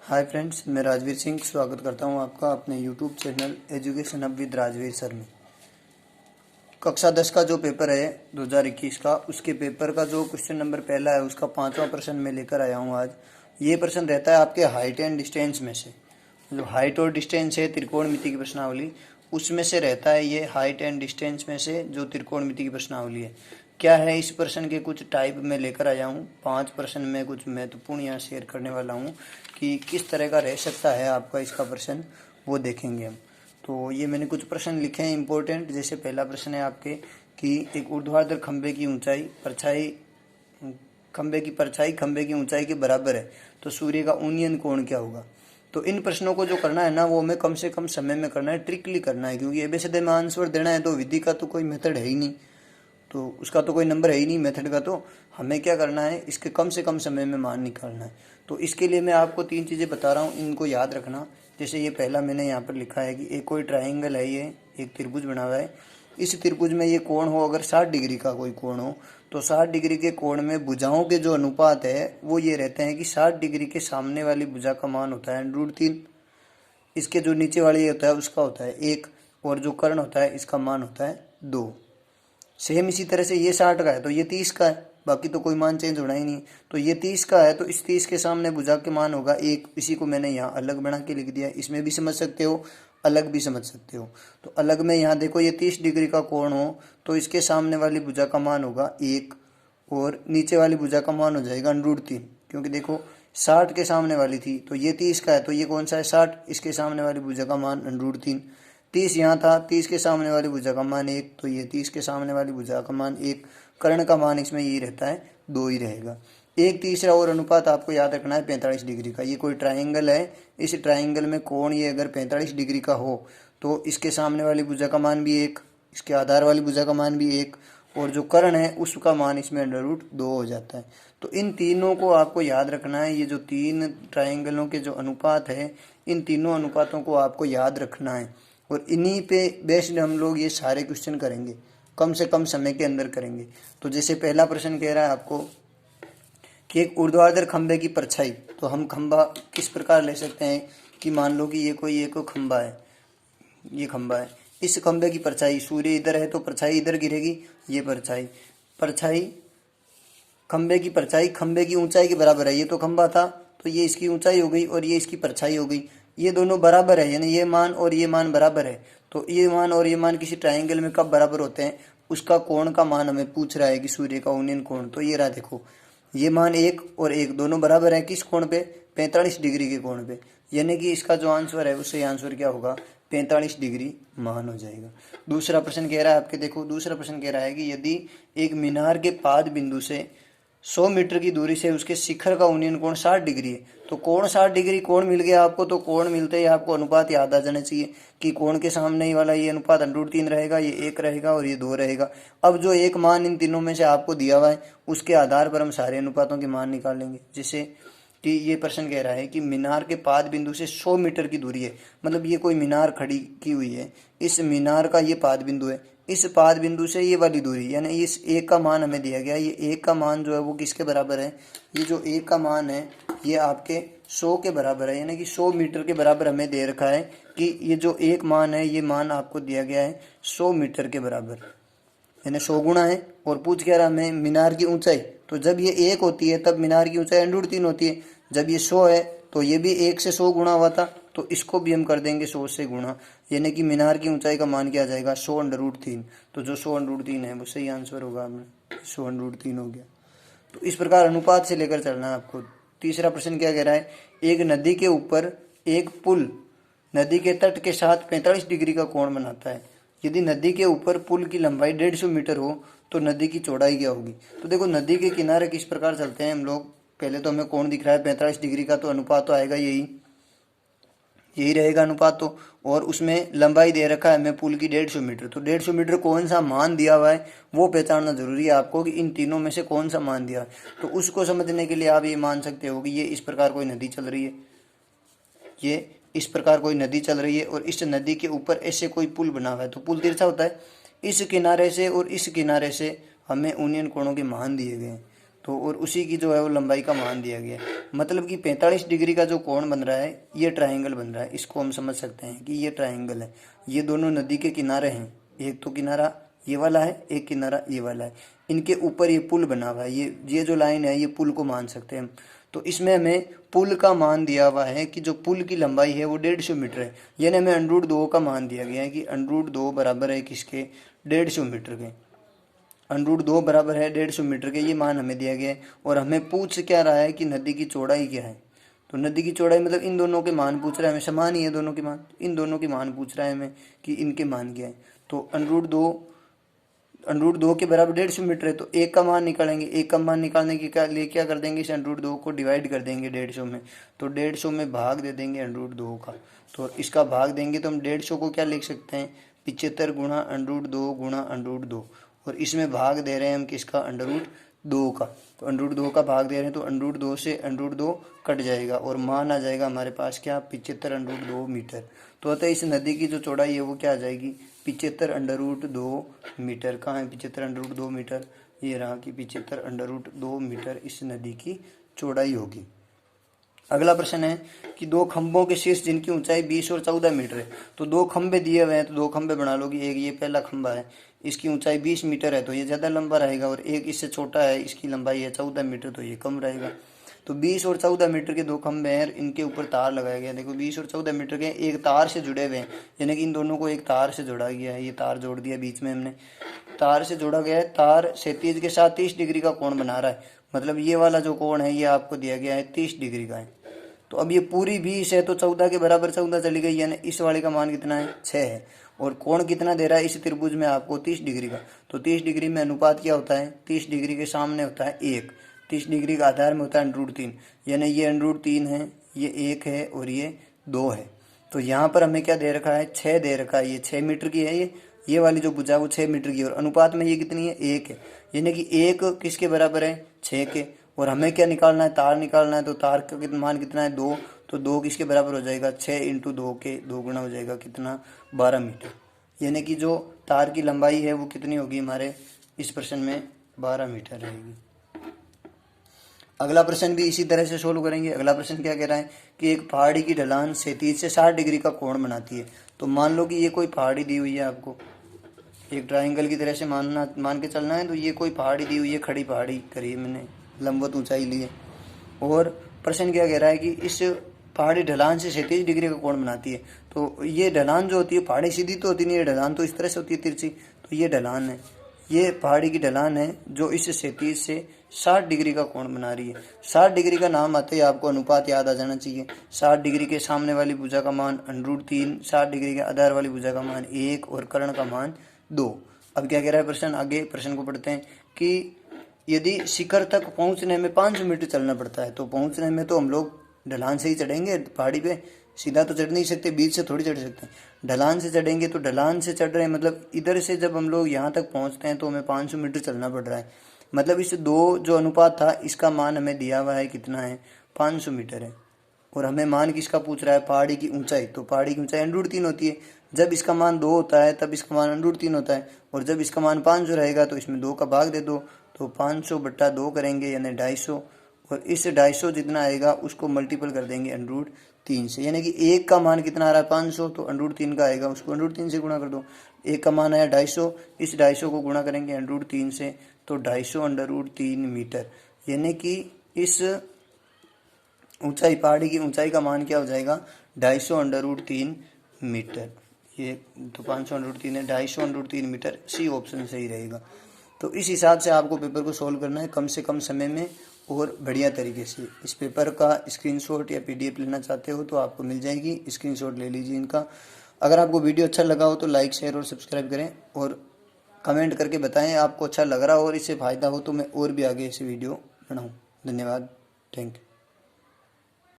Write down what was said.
Hi friends, मैं राजवीर सिंह स्वागत करता हूं आपका अपने YouTube channel education hub with Rajveer sir में। कक्षा 10 का जो पेपर है 2021 का, उसके पेपर का जो क्वेश्चन नंबर पहला है उसका 5वां प्रश्न मैं लेकर आया हूं आज। ये प्रश्न रहता है आपके हाइट एंड डिस्टेंस में से। जो हाइट और डिस्टेंस है त्रिकोणमिति की प्रश्नावली, उसमें से रहता है ये हाइट एंड डिस्टेंस में से जो त्रिकोणमिति की प्रश्नावली है। क्या है इस प्रश्न के कुछ टाइप में लेकर आया हूँ। 5 प्रश्न में कुछ महत्वपूर्ण यहाँ शेयर करने वाला हूँ कि किस तरह का रह सकता है आपका इसका प्रश्न, वो देखेंगे हम। तो ये मैंने कुछ प्रश्न लिखे हैं इंपॉर्टेंट। जैसे पहला प्रश्न है आपके कि एक ऊर्ध्वाधर खंभे की ऊंचाई खंभे की ऊंचाई के बराबर है, तो सूर्य का उन्नयन कोण क्या होगा। तो इन प्रश्नों को जो करना है ना, वो हमें कम से कम समय में करना है, ट्रिकली करना है, क्योंकि एबीसीडी में आंसर देना है तो विधि का तो कोई मेथड है ही नहीं, तो उसका तो कोई नंबर है ही नहीं मेथड का। तो हमें क्या करना है, इसके कम से कम समय में मान निकालना है। तो इसके लिए मैं आपको 3 चीज़ें बता रहा हूँ, इनको याद रखना। जैसे ये पहला मैंने यहाँ पर लिखा है कि एक कोई ट्राइंगल है, ये एक त्रिभुज बना हुआ है। इस त्रिभुज में ये कोण हो, अगर 60 डिग्री का कोई कोण हो, तो 60 डिग्री के कोण में भुजाओं के जो अनुपात है वो ये रहते हैं कि 60 डिग्री के सामने वाली भुजा का मान होता है √3, इसके जो नीचे वाली होता है उसका होता है 1, और जो कर्ण होता है इसका मान होता है 2। सेम इसी तरह से ये 60 का है तो ये 30 का है, बाकी तो कोई मान चेंज होना ही नहीं। तो ये 30 का है तो इस 30 के सामने भुजा के मान होगा 1। इसी को मैंने यहाँ अलग बना के लिख दिया। इसमें भी समझ सकते हो, अलग भी समझ सकते हो। तो अलग में यहाँ देखो, ये 30 डिग्री का कोण हो तो इसके सामने वाली भुजा का मान होगा 1, और नीचे वाली भुजा का मान हो जाएगा √3, क्योंकि देखो 60 के सामने वाली थी तो ये 30 का है, तो ये कौन सा है 60, इसके सामने वाली भुजा का मान √3। 30 यहाँ था, 30 के सामने वाली भुजा का मान 1, तो ये 30 के सामने वाली भुजा का मान 1। कर्ण का मान इसमें यही रहता है 2 ही रहेगा। एक तीसरा और अनुपात आपको याद रखना है 45 डिग्री का। ये कोई ट्राइंगल है, इस ट्राइंगल में कोण ये अगर 45 डिग्री का हो तो इसके सामने वाली भुजा का मान भी 1, इसके आधार वाली भुजा का मान भी 1, और जो कर्ण है उसका मान इसमें √2 हो जाता है। तो इन तीनों को आपको याद रखना है। ये जो 3 ट्राइंगलों के जो अनुपात है, इन तीनों अनुपातों को आपको याद रखना है, और इन्हीं पे बेस्ड हम लोग ये सारे क्वेश्चन करेंगे, कम से कम समय के अंदर करेंगे। तो जैसे पहला प्रश्न कह रहा है आपको कि एक ऊर्ध्वाधर खंभे की परछाई, तो हम खंभा किस प्रकार ले सकते हैं कि मान लो कि ये कोई एक खंभा है, ये खंभा है, इस खंभे की परछाई, सूर्य इधर है तो परछाई इधर गिरेगी, ये परछाई खंभे की परछाई खंभे की ऊंचाई के बराबर है। ये तो खंभा था तो ये इसकी ऊंचाई हो गई और ये इसकी परछाई हो गई, ये दोनों बराबर है, यानी ये मान और ये मान बराबर है। तो ये मान और ये मान किसी ट्राइंगल में कब बराबर होते हैं, उसका कोण का मान हमें पूछ रहा है कि सूर्य का उन्नयन कोण। तो ये रहा, देखो ये मान 1 और 1 दोनों बराबर है किस कोण पे, 45 डिग्री के कोण पे, यानी कि इसका जो आंसर है उससे आंसर क्या होगा, 45 डिग्री मान हो जाएगा। दूसरा प्रश्न कह रहा है आपके, देखो दूसरा प्रश्न कह रहा है कि यदि एक मीनार के पाद बिंदु से 100 मीटर की दूरी से उसके शिखर का उन्नयन कोण 60 डिग्री है, तो कोण 60 डिग्री कोण मिल गया आपको। तो कोण मिलते ही आपको अनुपात याद आ जाना चाहिए कि कोण के सामने ही वाला ये अनुपात √3 रहेगा, ये 1 रहेगा और ये 2 रहेगा। अब जो एक मान इन तीनों में से आपको दिया हुआ है उसके आधार पर हम सारे अनुपातों के मान निकाल लेंगे। जैसे कि ये प्रश्न कह रहा है कि मीनार के पाद बिंदु से 100 मीटर की दूरी है, मतलब ये कोई मीनार खड़ी की हुई है, इस मीनार का ये पाद बिंदु है, इस पाद बिंदु से ये वाली दूरी, यानी इस 1 का मान हमें दिया गया। ये 1 का मान जो है वो किसके बराबर है, ये जो 1 का मान है ये आपके 100 के बराबर है, यानी कि 100 मीटर के बराबर हमें दे रखा है कि ये जो 1 मान है ये मान आपको दिया गया है 100 मीटर के बराबर, यानी 100 गुना है। और पूछ कह रहा हमें मीनार की ऊंचाई, तो जब ये 1 होती है तब मीनार की ऊंचाई √3 होती है, जब ये 100 है तो ये भी 1 से 100 गुना हुआ था, तो इसको भी हम कर देंगे 100 से गुणा, यानी कि मीनार की ऊंचाई का मान क्या आ जाएगा 100 √3। तो जो 100 √3 है वो सही आंसर होगा, हमें 100 √3 हो गया। तो इस प्रकार अनुपात से लेकर चलना है आपको। तीसरा प्रश्न क्या कह रहा है, एक नदी के ऊपर एक पुल नदी के तट के साथ 45 डिग्री का कोण बनाता है। यदि नदी के ऊपर पुल की लंबाई 150 मीटर हो तो नदी की चौड़ाई क्या होगी। तो देखो नदी के किनारे किस प्रकार चलते हैं हम लोग, पहले तो हमें कोण दिख रहा है 45 डिग्री का, तो अनुपात तो आएगा यही रहेगा अनुपात। तो और उसमें लंबाई दे रखा है हमें पुल की 150 मीटर, तो 150 मीटर कौन सा मान दिया हुआ है वो पहचानना जरूरी है आपको कि इन तीनों में से कौन सा मान दिया है। तो उसको समझने के लिए आप ये मान सकते हो कि ये इस प्रकार कोई नदी चल रही है, ये इस प्रकार कोई नदी चल रही है और इस नदी के ऊपर ऐसे कोई पुल बना हुआ है, तो पुल तिरछा होता है। इस किनारे से और इस किनारे से हमें उन्नयन कोणों के मान दिए गए हैं, तो और उसी की जो है वो लंबाई का मान दिया गया है। मतलब कि 45 डिग्री का जो कोण बन रहा है ये ट्रायंगल बन रहा है। इसको हम समझ सकते हैं कि ये ट्रायंगल है। ये दोनों नदी के किनारे हैं, एक तो किनारा ये वाला है, एक किनारा ये वाला है। इनके ऊपर ये पुल बना हुआ है, ये जो लाइन है ये पुल को मान सकते हैं हम। तो इसमें हमें पुल का मान दिया हुआ है कि जो पुल की लंबाई है वो 150 मीटर है। यानी हमें √2 का मान दिया गया है कि √2 बराबर है किसके, 150 मीटर के। √2 बराबर है 150 मीटर के, ये मान हमें दिया गया है। और हमें पूछ क्या रहा है कि नदी की चौड़ाई क्या है। तो नदी की चौड़ाई मतलब इन दोनों के मान पूछ रहा है हमें, समान ही है दोनों के मान, इन दोनों के मान पूछ रहा है हमें कि इनके मान क्या है। तो √2 के बराबर 150 मीटर है, तो एक का मान निकालेंगे। एक का मान निकालने के लिए क्या कर देंगे, इस √2 को डिवाइड कर देंगे 150 में। तो 150 में भाग दे देंगे √2 का। तो इसका भाग देंगे तो हम 150 को क्या लिख सकते हैं, 75 गुणा √2 गुणा √2। और इसमें भाग दे रहे हैं हम किसका, √2 का। तो √2 का भाग दे रहे हैं तो √2 से √2 कट जाएगा और मान आ जाएगा हमारे पास क्या, 75 √2 मीटर। तो अतः इस नदी की जो चौड़ाई है वो क्या आ जाएगी, 75 √2 मीटर। कहाँ है 75 √2 मीटर, ये रहा कि 75 √2 मीटर इस नदी की चौड़ाई होगी। अगला प्रश्न है कि दो खंभों के शीर्ष जिनकी ऊंचाई 20 और 14 मीटर है। तो दो खंभे दिए हुए हैं, तो दो खंभे बना लो कि एक ये पहला खंभा है, इसकी ऊंचाई 20 मीटर है तो ये ज़्यादा लंबा रहेगा, और एक इससे छोटा है, इसकी लंबाई है 14 मीटर तो ये कम रहेगा। तो 20 और 14 मीटर के दो खंभे हैं, इनके ऊपर तार लगाया गया। देखो 20 और 14 मीटर के एक तार से जुड़े हुए हैं, यानी कि इन दोनों को एक तार से जोड़ा गया है। ये तार जोड़ दिया बीच में हमने, तार से जोड़ा गया है। तार क्षैतिज के साथ 30 डिग्री का कोण बना रहा है। मतलब ये वाला जो कोण है ये आपको दिया गया है 30 डिग्री का है। तो अब ये पूरी 20 है तो 14 के बराबर 14 चली गई, यानी इस वाले का मान कितना है, 6 है। और कोण कितना दे रहा है इस त्रिभुज में आपको, 30 डिग्री का। तो 30 डिग्री में अनुपात क्या होता है, 30 डिग्री के सामने होता है 1, 30 डिग्री का आधार में होता है √3। यानी ये √3 है, ये 1 है और ये 2 है। तो यहाँ पर हमें क्या दे रखा है, 6 दे रखा है। ये 6 मीटर की है, ये वाली जो भुजा वो 6 मीटर की, और अनुपात में ये कितनी है, 1 है। यानी कि 1 किसके बराबर है, 6 के। और हमें क्या निकालना है, तार निकालना है। तो तार का मान कितना है, 2। तो 2 किसके बराबर हो जाएगा, 6 × 2 के 2 गुना हो जाएगा कितना, 12 मीटर। यानी कि जो तार की लंबाई है वो कितनी होगी हमारे इस प्रश्न में, 12 मीटर रहेगी। अगला प्रश्न भी इसी तरह से सोल्व करेंगे। अगला प्रश्न क्या कह रहा है कि एक पहाड़ी की ढलान क्षैतिज से 60 डिग्री का कोण बनाती है। तो मान लो कि ये कोई पहाड़ी दी हुई है आपको, एक ट्रायंगल की तरह से मान के चलना है। तो ये कोई पहाड़ी दी हुई है, खड़ी पहाड़ी करी है मैंने, लंबवत ऊंचाई ली है। और प्रश्न क्या कह रहा है कि इस पहाड़ी ढलान से 37 डिग्री का कोण बनाती है। तो ये ढलान जो होती है, पहाड़ी सीधी तो होती नहीं है, ढलान तो इस तरह से होती है तिरछी। तो ये ढलान है, ये पहाड़ी की ढलान है जो इस 37 से 60 डिग्री का कोण बना रही है। 60 डिग्री का नाम आते ही आपको अनुपात याद आ जाना चाहिए। 60 डिग्री के सामने वाली भुजा का मान √3, 60 डिग्री के आधार वाली भुजा का मान 1 और कर्ण का मान 2। अब क्या कह रहा है प्रश्न, आगे प्रश्न को पढ़ते हैं कि यदि शिखर तक पहुंचने में 500 मीटर चलना पड़ता है। तो पहुंचने में तो हम लोग ढलान से ही चढ़ेंगे, पहाड़ी पे सीधा तो चढ़ नहीं सकते, बीच से थोड़ी चढ़ सकते हैं। ढलान से चढ़ेंगे, तो ढलान से चढ़ रहे हैं मतलब इधर से जब हम लोग यहाँ तक पहुँचते हैं तो हमें 500 मीटर चलना पड़ रहा है। मतलब इस 2 जो अनुपात था इसका मान हमें दिया हुआ है कितना है, 500 मीटर है। और हमें मान किसका पूछ रहा है, पहाड़ी की ऊंचाई। तो पहाड़ी की ऊंचाई √3 होती है। जब इसका मान 2 होता है तब इसका मान √3 होता है, और जब इसका मान 500 रहेगा तो इसमें 2 का भाग दे दो। तो 500/2 करेंगे यानी 250, और इस 250 जितना आएगा उसको मल्टीपल कर देंगे √3 से। यानी कि एक का मान कितना आ रहा है, 500, तो √3 का आएगा, उसको √3 से गुणा कर दो। एक का मान आया 250, इस 250 को गुणा करेंगे √3 से, तो 250 √3 मीटर। यानी कि इस ऊंचाई, पहाड़ी की ऊंचाई का मान क्या हो जाएगा, 250 √3 मीटर। ये तो 500 √3 है, 250 √3 मीटर। सी ऑप्शन सही रहेगा। तो इस हिसाब से आपको पेपर को सोल्व करना है कम से कम समय में और बढ़िया तरीके से। इस पेपर का स्क्रीनशॉट या PDF लेना चाहते हो तो आपको मिल जाएगी, स्क्रीनशॉट ले लीजिए इनका। अगर आपको वीडियो अच्छा लगा हो तो लाइक, शेयर और सब्सक्राइब करें, और कमेंट करके बताएं आपको अच्छा लग रहा हो और इससे फ़ायदा हो तो मैं और भी आगे ऐसे वीडियो बनाऊँ। धन्यवाद, थैंक यू।